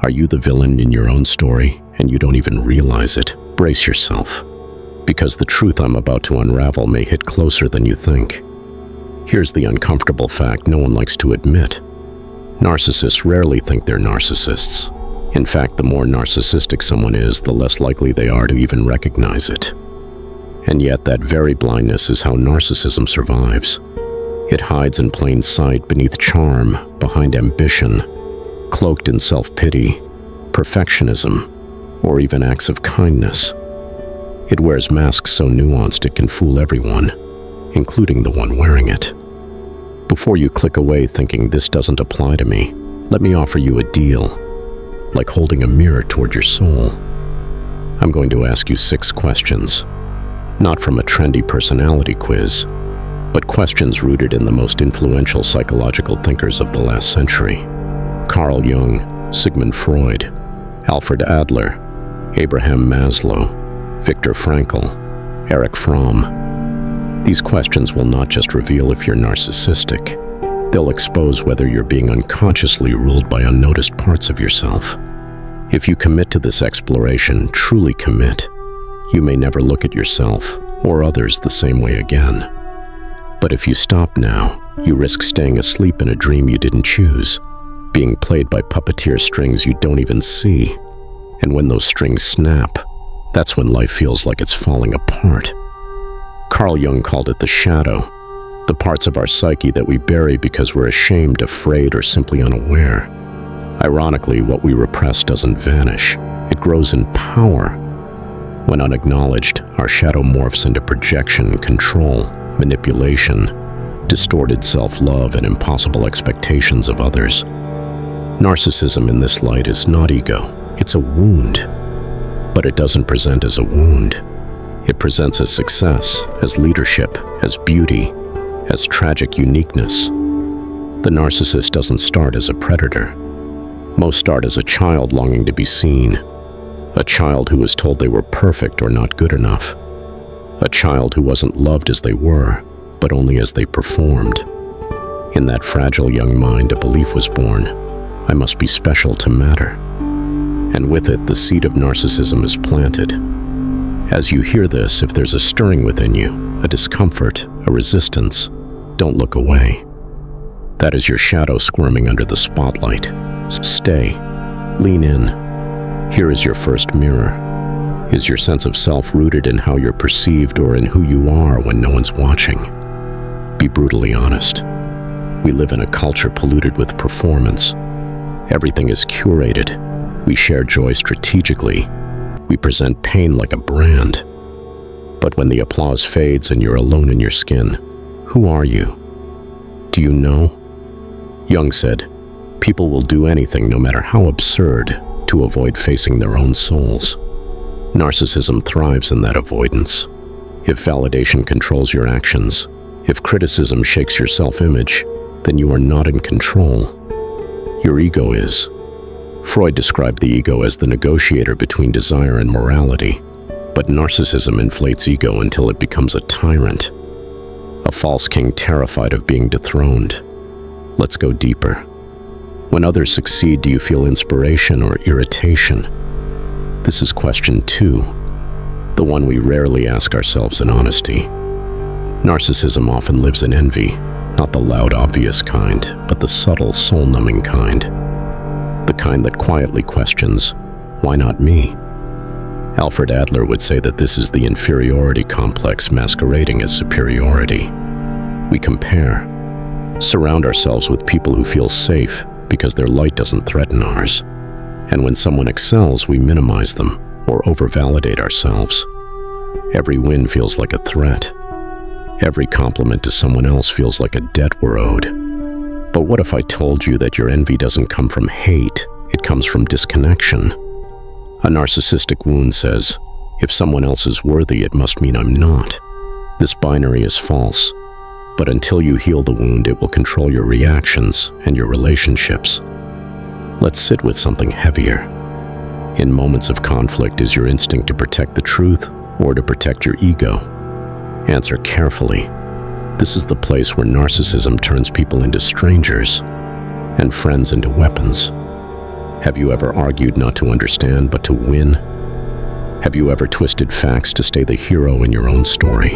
Are you the villain in your own story and you don't even realize it? Brace yourself, because the truth I'm about to unravel may hit closer than you think. Here's the uncomfortable fact no one likes to admit. Narcissists rarely think they're narcissists. In fact, the more narcissistic someone is, the less likely they are to even recognize it. And yet, that very blindness is how narcissism survives. It hides in plain sight beneath charm, behind ambition, cloaked in self-pity, perfectionism, or even acts of kindness. It wears masks so nuanced it can fool everyone, including the one wearing it. Before you click away thinking this doesn't apply to me, let me offer you a deal, like holding a mirror toward your soul. I'm going to ask you 6 questions, not from a trendy personality quiz, but questions rooted in the most influential psychological thinkers of the last century. Carl Jung, Sigmund Freud, Alfred Adler, Abraham Maslow, Viktor Frankl, Erich Fromm. These questions will not just reveal if you're narcissistic, they'll expose whether you're being unconsciously ruled by unnoticed parts of yourself. If you commit to this exploration, truly commit, you may never look at yourself or others the same way again. But if you stop now, you risk staying asleep in a dream you didn't choose, being played by puppeteer strings you don't even see. And when those strings snap, that's when life feels like it's falling apart. Carl Jung called it the shadow, the parts of our psyche that we bury because we're ashamed, afraid, or simply unaware. Ironically, what we repress doesn't vanish. It grows in power. When unacknowledged, our shadow morphs into projection, control, manipulation, distorted self-love, and impossible expectations of others. Narcissism in this light is not ego, it's a wound. But it doesn't present as a wound. It presents as success, as leadership, as beauty, as tragic uniqueness. The narcissist doesn't start as a predator. Most start as a child longing to be seen, a child who was told they were perfect or not good enough, a child who wasn't loved as they were, but only as they performed. In that fragile young mind, a belief was born: I must be special to matter. And with it, the seed of narcissism is planted. As you hear this, if there's a stirring within you, a discomfort, a resistance, don't look away. That is your shadow squirming under the spotlight. Stay. Lean in. Here is your first mirror. Is your sense of self rooted in how you're perceived or in who you are when no one's watching? Be brutally honest. We live in a culture polluted with performance. Everything is curated. We share joy strategically. We present pain like a brand. But when the applause fades and you're alone in your skin, who are you? Do you know? Jung said, people will do anything, no matter how absurd, to avoid facing their own souls. Narcissism thrives in that avoidance. If validation controls your actions, if criticism shakes your self-image, then you are not in control. Your ego is. Freud described the ego as the negotiator between desire and morality, but narcissism inflates ego until it becomes a tyrant, a false king terrified of being dethroned. Let's go deeper. When others succeed, do you feel inspiration or irritation? This is question 2, the one we rarely ask ourselves in honesty. Narcissism often lives in envy, not the loud, obvious kind, but the subtle, soul-numbing kind. The kind that quietly questions, why not me? Alfred Adler would say that this is the inferiority complex masquerading as superiority. We compare, surround ourselves with people who feel safe because their light doesn't threaten ours. And when someone excels, we minimize them or overvalidate ourselves. Every win feels like a threat. Every compliment to someone else feels like a debt we're owed. But what if I told you that your envy doesn't come from hate, it comes from disconnection? A narcissistic wound says, if someone else is worthy, it must mean I'm not. This binary is false, but until you heal the wound, it will control your reactions and your relationships. Let's sit with something heavier. In moments of conflict, is your instinct to protect the truth or to protect your ego? Answer carefully. This is the place where narcissism turns people into strangers and friends into weapons. Have you ever argued not to understand but to win? Have you ever twisted facts to stay the hero in your own story?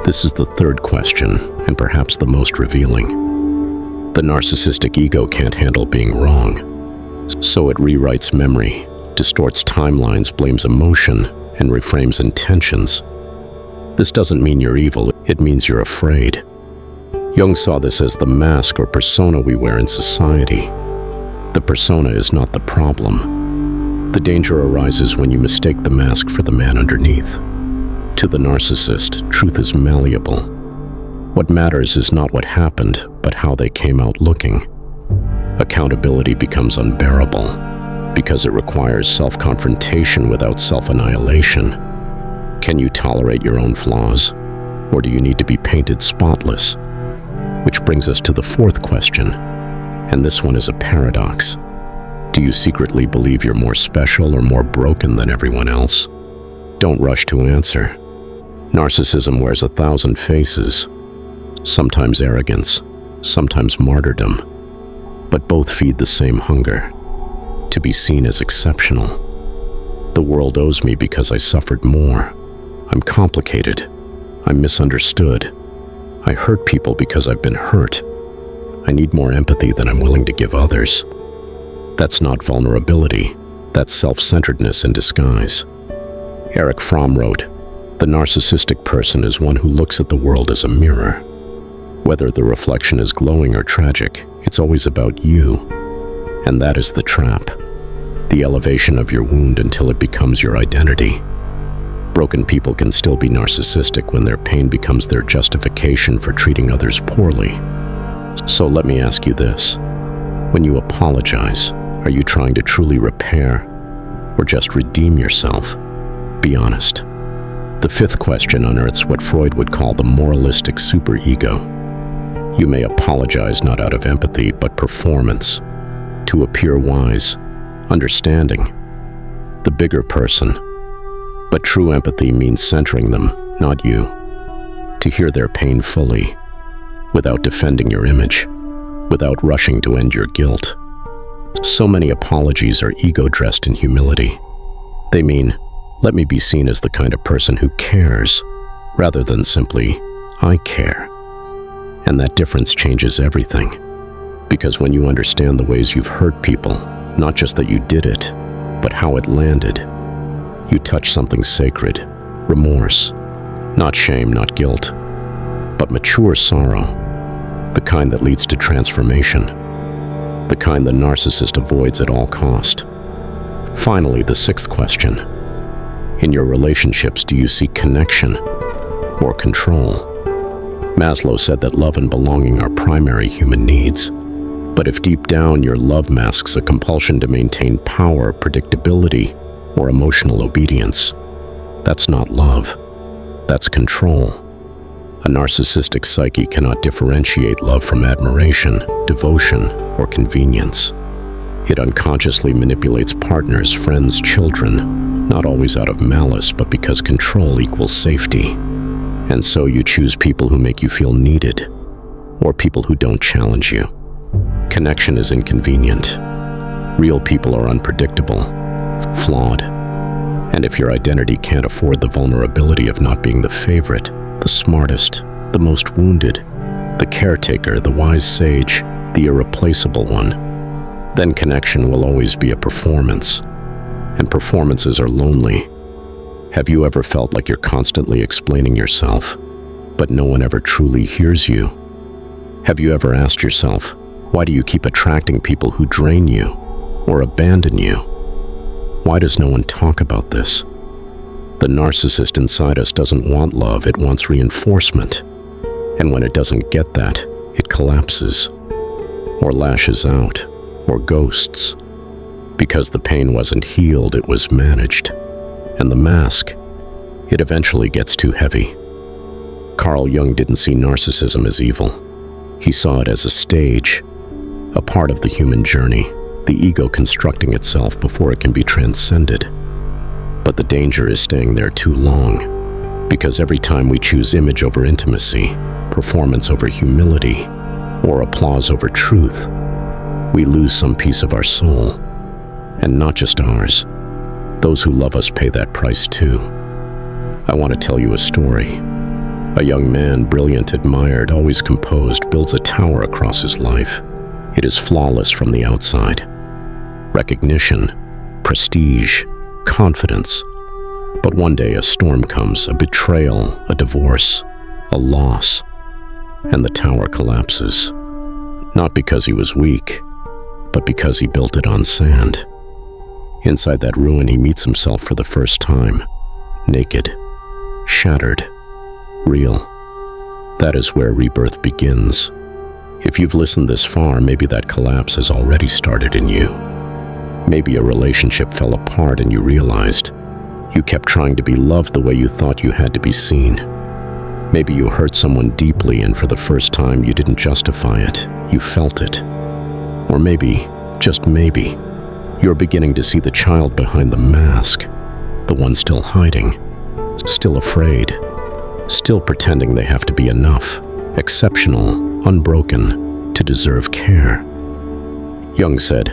This is the third question, and perhaps the most revealing. The narcissistic ego can't handle being wrong, so it rewrites memory, distorts timelines, blames emotion, and reframes intentions. This doesn't mean you're evil, it means you're afraid. Jung saw this as the mask or persona we wear in society. The persona is not the problem. The danger arises when you mistake the mask for the man underneath. To the narcissist, truth is malleable. What matters is not what happened, but how they came out looking. Accountability becomes unbearable because it requires self-confrontation without self-annihilation. Can you tolerate your own flaws, or do you need to be painted spotless? Which brings us to the fourth question, and this one is a paradox. Do you secretly believe you're more special or more broken than everyone else? Don't rush to answer. Narcissism wears 1,000 faces, sometimes arrogance, sometimes martyrdom, but both feed the same hunger, to be seen as exceptional. The world owes me because I suffered more. I'm complicated. I'm misunderstood. I hurt people because I've been hurt. I need more empathy than I'm willing to give others. That's not vulnerability. That's self-centeredness in disguise. Fromm wrote, "The narcissistic person is one who looks at the world as a mirror. Whether the reflection is glowing or tragic, it's always about you. And that is the trap. The elevation of your wound until it becomes your identity." Broken people can still be narcissistic when their pain becomes their justification for treating others poorly. So let me ask you this. When you apologize, are you trying to truly repair or just redeem yourself? Be honest. The fifth question unearths what Freud would call the moralistic superego. You may apologize not out of empathy, but performance, to appear wise, understanding, the bigger person. But true empathy means centering them, not you. To hear their pain fully, without defending your image, without rushing to end your guilt. So many apologies are ego dressed in humility. They mean, let me be seen as the kind of person who cares, rather than simply, I care. And that difference changes everything. Because when you understand the ways you've hurt people, not just that you did it, but how it landed, you touch something sacred, remorse. Not shame, not guilt, but mature sorrow, the kind that leads to transformation, the kind the narcissist avoids at all cost. Finally, the sixth question. In your relationships, do you seek connection or control? Maslow said that love and belonging are primary human needs. But if deep down your love masks a compulsion to maintain power, predictability, or emotional obedience, that's not love. That's control. A narcissistic psyche cannot differentiate love from admiration, devotion, or convenience. It unconsciously manipulates partners, friends, children, not always out of malice, but because control equals safety. And so you choose people who make you feel needed, or people who don't challenge you. Connection is inconvenient. Real people are unpredictable, flawed. And if your identity can't afford the vulnerability of not being the favorite, the smartest, the most wounded, the caretaker, the wise sage, the irreplaceable one, then connection will always be a performance. And performances are lonely. Have you ever felt like you're constantly explaining yourself, but no one ever truly hears you? Have you ever asked yourself, why do you keep attracting people who drain you or abandon you? Why does no one talk about this? The narcissist inside us doesn't want love, it wants reinforcement. And when it doesn't get that, it collapses, or lashes out, or ghosts. Because the pain wasn't healed, it was managed. And the mask, it eventually gets too heavy. Carl Jung didn't see narcissism as evil. He saw it as a stage, a part of the human journey, the ego constructing itself before it can be transcended. But the danger is staying there too long, because every time we choose image over intimacy, performance over humility, or applause over truth, we lose some piece of our soul. And not just ours. Those who love us pay that price too. I want to tell you a story. A young man, brilliant, admired, always composed, builds a tower across his life. It is flawless from the outside. Recognition, prestige, confidence. But one day a storm comes, a betrayal, a divorce, a loss, and the tower collapses. Not because he was weak, but because he built it on sand. Inside that ruin, he meets himself for the first time, naked, shattered, real. That is where rebirth begins. If you've listened this far, maybe that collapse has already started in you. Maybe a relationship fell apart and you realized you kept trying to be loved the way you thought you had to be seen. Maybe you hurt someone deeply and for the first time you didn't justify it, you felt it. Or maybe, just maybe, you're beginning to see the child behind the mask, the one still hiding, still afraid, still pretending they have to be enough, exceptional, unbroken, to deserve care. Jung said,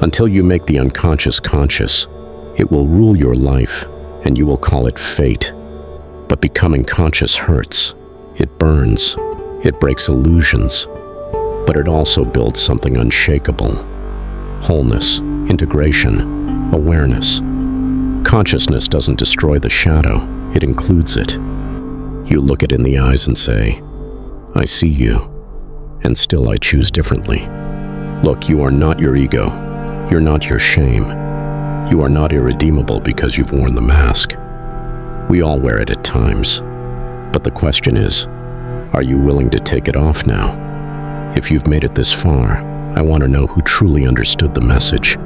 "Until you make the unconscious conscious, it will rule your life, and you will call it fate. But becoming conscious hurts. It burns. It breaks illusions. But it also builds something unshakable. Wholeness, integration, awareness. Consciousness doesn't destroy the shadow, it includes it. You look it in the eyes and say, 'I see you, and still I choose differently.' Look, you are not your ego. You're not your shame. You are not irredeemable because you've worn the mask. We all wear it at times. But the question is, are you willing to take it off now? If you've made it this far, I want to know who truly understood the message.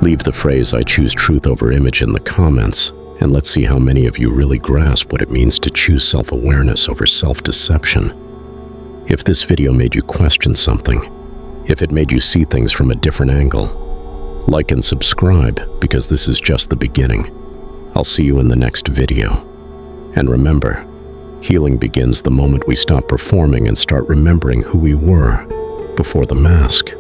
Leave the phrase, 'I choose truth over image' in the comments, and let's see how many of you really grasp what it means to choose self-awareness over self-deception. If this video made you question something, if it made you see things from a different angle, like and subscribe, because this is just the beginning. I'll see you in the next video. And remember, healing begins the moment we stop performing and start remembering who we were before the mask.